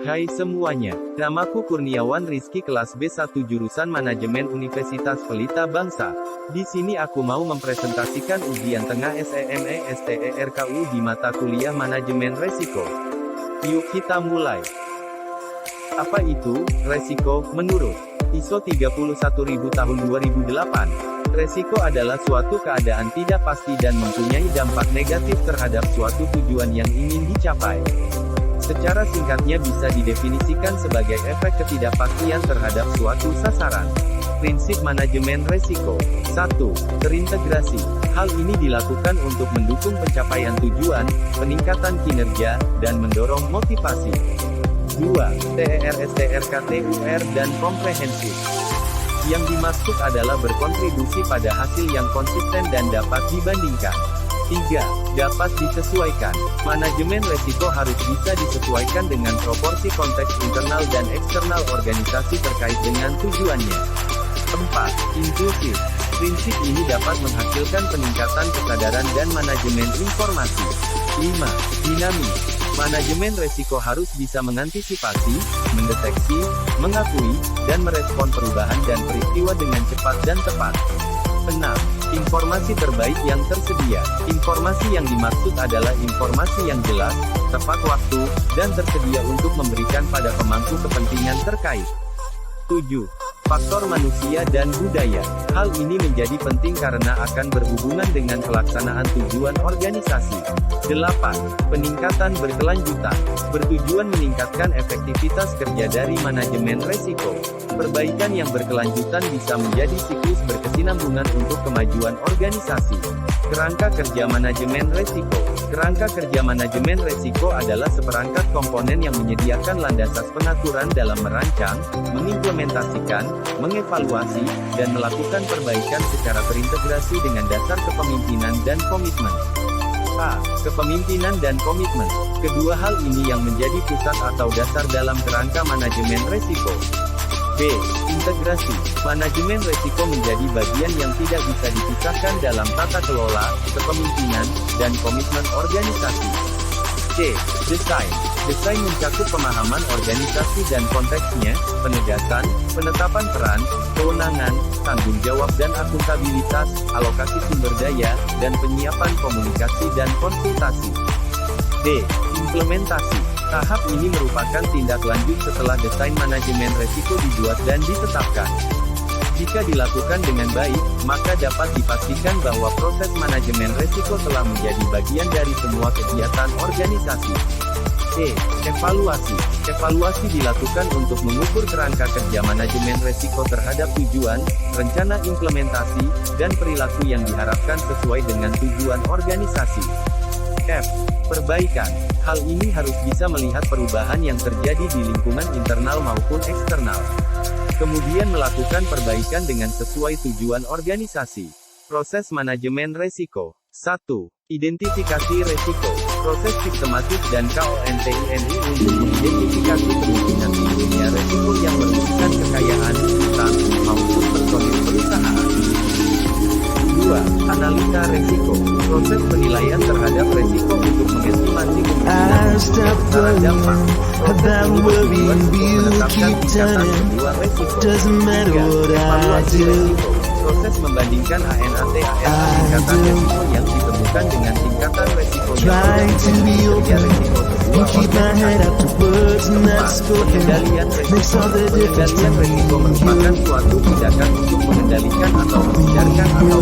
Hai semuanya, namaku Kurniawan Rizky kelas B1 jurusan Manajemen Universitas Pelita Bangsa. Di sini aku mau mempresentasikan ujian tengah SEME STERKU di mata kuliah Manajemen Resiko. Yuk kita mulai. Apa itu resiko menurut ISO 31000 tahun 2008? Resiko adalah suatu keadaan tidak pasti dan mempunyai dampak negatif terhadap suatu tujuan yang ingin dicapai. Secara singkatnya bisa didefinisikan sebagai efek ketidakpastian terhadap suatu sasaran. Prinsip manajemen resiko. 1. Terintegrasi. Hal ini dilakukan untuk mendukung pencapaian tujuan, peningkatan kinerja, dan mendorong motivasi. 2. TER/STRKTUR dan komprehensif. Yang dimaksud adalah berkontribusi pada hasil yang konsisten dan dapat dibandingkan. 3. Dapat disesuaikan. Manajemen resiko harus bisa disesuaikan dengan proporsi konteks internal dan eksternal organisasi terkait dengan tujuannya. 4. Inklusif. Prinsip ini dapat menghasilkan peningkatan kesadaran dan manajemen informasi. 5. Dinamis. Manajemen resiko harus bisa mengantisipasi, mendeteksi, mengakui, dan merespon perubahan dan peristiwa dengan cepat dan tepat. 6. Informasi terbaik yang tersedia. Informasi yang dimaksud adalah informasi yang jelas, tepat waktu, dan tersedia untuk memberikan pada pemangku kepentingan terkait. 7. Faktor manusia dan budaya. Hal ini menjadi penting karena akan berhubungan dengan pelaksanaan tujuan organisasi. 8. Peningkatan berkelanjutan. Bertujuan meningkatkan efektivitas kerja dari manajemen resiko. Perbaikan yang berkelanjutan bisa menjadi siklus berkesinambungan untuk kemajuan organisasi. Kerangka kerja manajemen resiko. Kerangka kerja manajemen resiko adalah seperangkat komponen yang menyediakan landasan pengaturan dalam merancang, mengimplementasikan, mengevaluasi, dan melakukan perbaikan secara terintegrasi dengan dasar kepemimpinan dan komitmen. A. Kepemimpinan dan komitmen. Kedua hal ini yang menjadi pusat atau dasar dalam kerangka manajemen resiko. B. Integrasi. Manajemen resiko menjadi bagian yang tidak bisa dipisahkan dalam tata kelola, kepemimpinan, dan komitmen organisasi. C. Desain. Desain mencakup pemahaman organisasi dan konteksnya, penegasan, penetapan peran, kewenangan, tanggung jawab dan akuntabilitas, alokasi sumber daya, dan penyiapan komunikasi dan konsultasi. D. Implementasi. Tahap ini merupakan tindak lanjut setelah desain manajemen resiko dibuat dan ditetapkan. Jika dilakukan dengan baik, maka dapat dipastikan bahwa proses manajemen resiko telah menjadi bagian dari semua kegiatan organisasi. E. Evaluasi. Evaluasi dilakukan untuk mengukur kerangka kerja manajemen resiko terhadap tujuan, rencana implementasi, dan perilaku yang diharapkan sesuai dengan tujuan organisasi. F. Perbaikan. Hal ini harus bisa melihat perubahan yang terjadi di lingkungan internal maupun eksternal. Kemudian melakukan perbaikan dengan sesuai tujuan organisasi. Proses manajemen resiko. 1. Identifikasi resiko. Proses sistematis dan KONTINI untuk mengidentifikasi kemungkinan munculnya resiko yang merugikan kekayaan, utang, maupun personil perusahaan. 2. Analisa resiko. Proses penilaian terhadap resiko untuk mengestimasi kemungkinan besaran dampak. Proses ini bertujuan untuk menetapkan tingkatan sebuah resiko. 3. Evaluasi resiko. Proses membandingkan ANAT tingkatan resiko yang ditemukan dengan tingkatan resiko yang terjadi resiko sebuah organisasi. 4. Pengendalian resiko. Pengendalian resiko merupakan suatu tindakan untuk mengendalikan atau menghindarkan atau